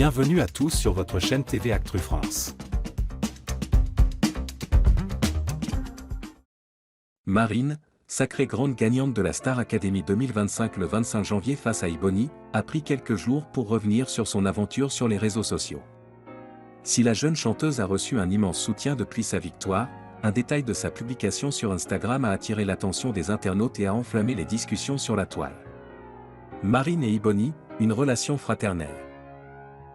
Bienvenue à tous sur votre chaîne TV Actu France. Marine, sacrée grande gagnante de la Star Academy 2025 le 25 janvier face à Ebony, a pris quelques jours pour revenir sur son aventure sur les réseaux sociaux. Si la jeune chanteuse a reçu un immense soutien depuis sa victoire, un détail de sa publication sur Instagram a attiré l'attention des internautes et a enflammé les discussions sur la toile. Marine et Ebony, une relation fraternelle.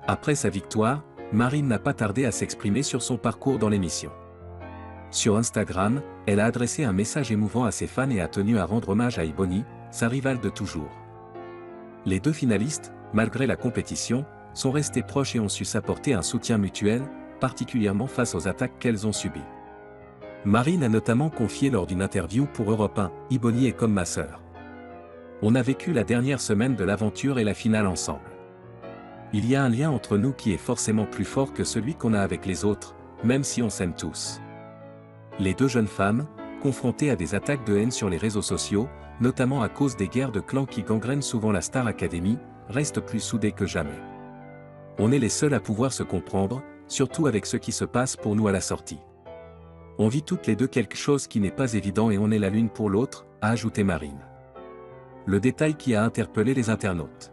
Après sa victoire, Marine n'a pas tardé à s'exprimer sur son parcours dans l'émission. Sur Instagram, elle a adressé un message émouvant à ses fans et a tenu à rendre hommage à Ebony, sa rivale de toujours. Les deux finalistes, malgré la compétition, sont restés proches et ont su s'apporter un soutien mutuel, particulièrement face aux attaques qu'elles ont subies. Marine a notamment confié lors d'une interview pour Europe 1, « Ebony est comme ma sœur. On a vécu la dernière semaine de l'aventure et la finale ensemble. Il y a un lien entre nous qui est forcément plus fort que celui qu'on a avec les autres, même si on s'aime tous. » Les deux jeunes femmes, confrontées à des attaques de haine sur les réseaux sociaux, notamment à cause des guerres de clans qui gangrènent souvent la Star Academy, restent plus soudées que jamais. On est les seuls à pouvoir se comprendre, surtout avec ce qui se passe pour nous à la sortie. On vit toutes les deux quelque chose qui n'est pas évident et on est la l'une pour l'autre, a ajouté Marine. Le détail qui a interpellé les internautes.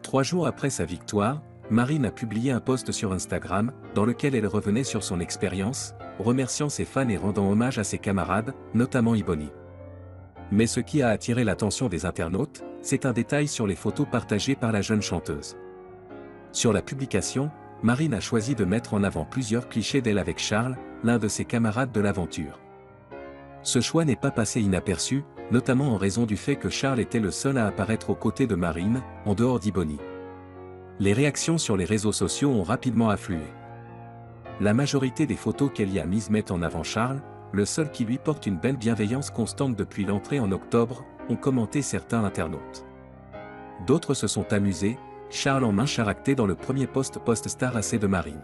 3 jours après sa victoire, Marine a publié un post sur Instagram, dans lequel elle revenait sur son expérience, remerciant ses fans et rendant hommage à ses camarades, notamment Ebony. Mais ce qui a attiré l'attention des internautes, c'est un détail sur les photos partagées par la jeune chanteuse. Sur la publication, Marine a choisi de mettre en avant plusieurs clichés d'elle avec Charles, l'un de ses camarades de l'aventure. Ce choix n'est pas passé inaperçu, notamment en raison du fait que Charles était le seul à apparaître aux côtés de Marine, en dehors d'Ebony. Les réactions sur les réseaux sociaux ont rapidement afflué. La majorité des photos qu'elle y a mises mettent en avant Charles, le seul qui lui porte une belle bienveillance constante depuis l'entrée en octobre, ont commenté certains internautes. D'autres se sont amusés, Charles en main characté dans le premier post-star AC de Marine.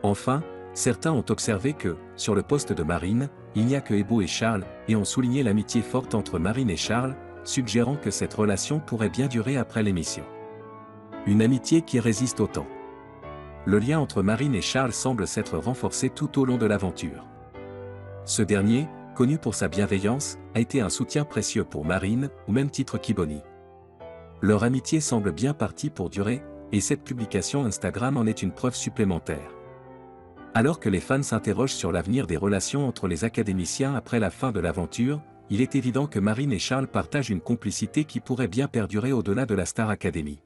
Enfin, certains ont observé que, sur le post de Marine, il n'y a que Ebo et Charles, et ont souligné l'amitié forte entre Marine et Charles, suggérant que cette relation pourrait bien durer après l'émission. Une amitié qui résiste au temps. Le lien entre Marine et Charles semble s'être renforcé tout au long de l'aventure. Ce dernier, connu pour sa bienveillance, a été un soutien précieux pour Marine, au même titre qu'Ebony. Leur amitié semble bien partie pour durer, et cette publication Instagram en est une preuve supplémentaire. Alors que les fans s'interrogent sur l'avenir des relations entre les académiciens après la fin de l'aventure, il est évident que Marine et Charles partagent une complicité qui pourrait bien perdurer au-delà de la Star Academy.